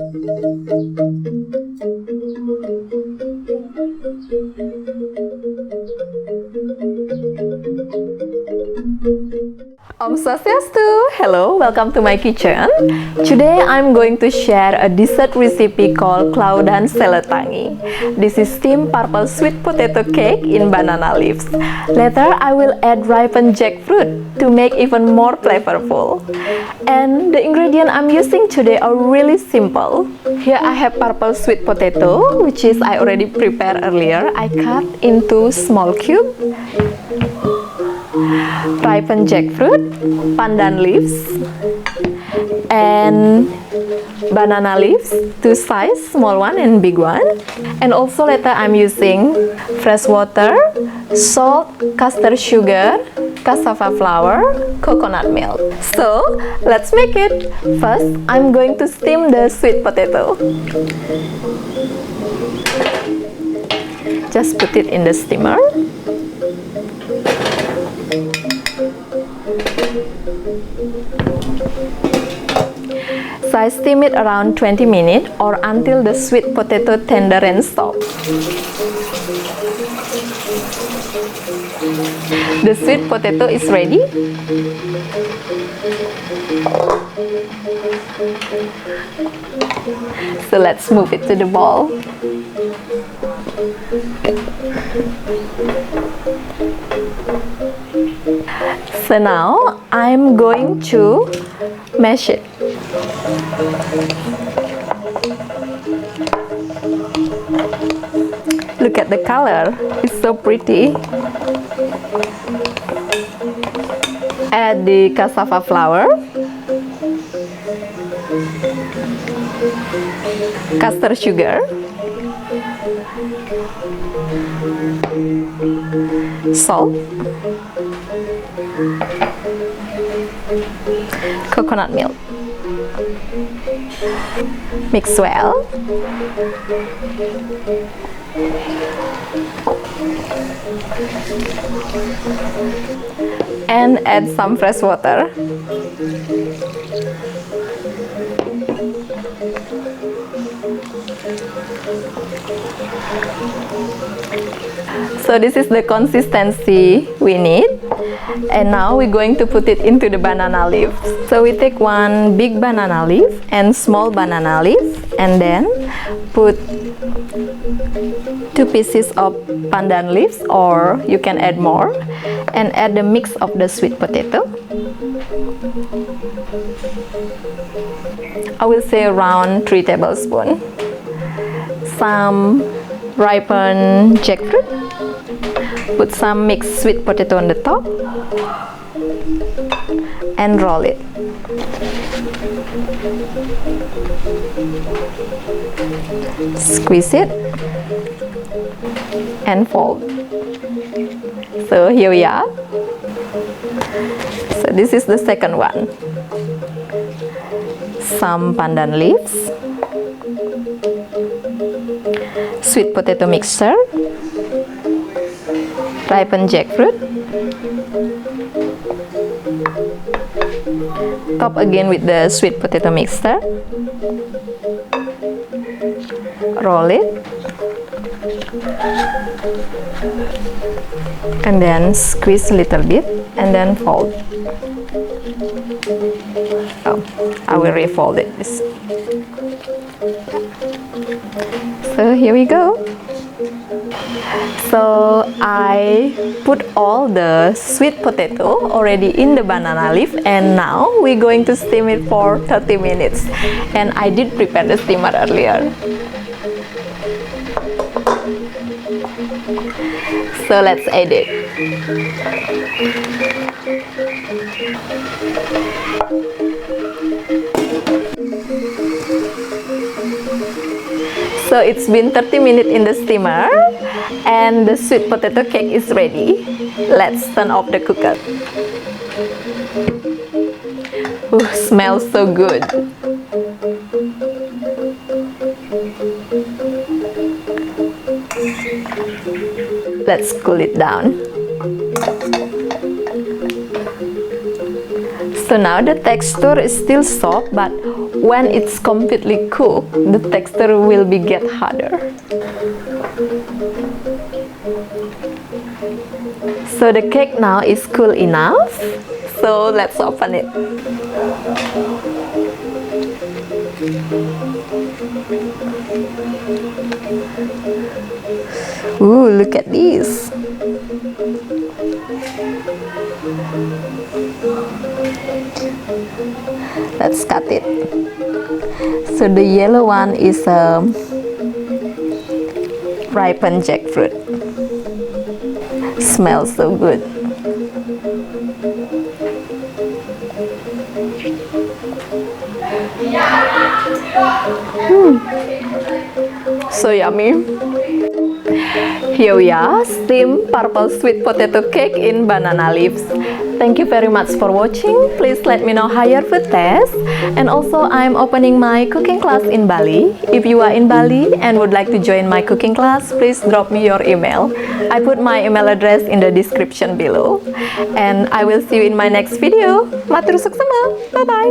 Om Swastiastu! Hello, welcome to my kitchen. Today I'm going to share a dessert recipe called Klaudan Sela Tangi. This is steamed purple sweet potato cake in banana leaves. Later I will add ripened jackfruit to make even more flavorful. And the ingredients I'm using today are really simple. Here I have purple sweet potato, which is I already prepared earlier. I cut into small cubes. Ripened jackfruit, pandan leaves, and banana leaves, two size, small one and big one. And also later I'm using fresh water, salt, custard sugar, cassava flour, coconut milk. So let's make it. First I'm going to steam the sweet potato. Just put it in the steamer. So I steam it around 20 minutes or until the sweet potato tender and soft. The sweet potato is ready. So let's move it to the bowl. So now I'm going to mash it. Look at the color, it's so pretty. Add the cassava flour, custard sugar, salt, coconut milk. Mix well. And add some fresh water. So this is the consistency we need. And now we're going to put it into the banana leaf. So we take one big banana leaf and small banana leaf, and then put 2 pieces of pandan leaves, or you can add more, and add the mix of the sweet potato. I will say around 3 tablespoons. Some ripened jackfruit. Put some mixed sweet potato on the top and roll it. Squeeze it and fold. So here we are. So this is the second one. Some pandan leaves, sweet potato mixture, ripened jackfruit, top again with the sweet potato mixture, roll it, and then squeeze a little bit and then fold. Oh, I will refold it. So here we go. So I put all the sweet potato already in the banana leaf, and now we're going to steam it for 30 minutes. And I did prepare the steamer earlier. So let's add it. So it's been 30 minutes in the steamer and the sweet potato cake is ready. Let's turn off the cooker. Ooh, smells so good. Let's cool it down. So now the texture is still soft, but When it's completely cooked, the texture will be get harder. So the cake now is cool enough, so let's open it. Ooh, look at this. Let's cut it. So the yellow one is ripened jackfruit. Smells so good. So yummy. Here we are, steamed purple sweet potato cake in banana leaves. Thank you very much for watching. Please let me know how your food tastes. And also, I'm opening my cooking class in Bali. If you are in Bali and would like to join my cooking class, please drop me your email. I put my email address in the description below. And I will see you in my next video. Matur Suksma. Bye-bye.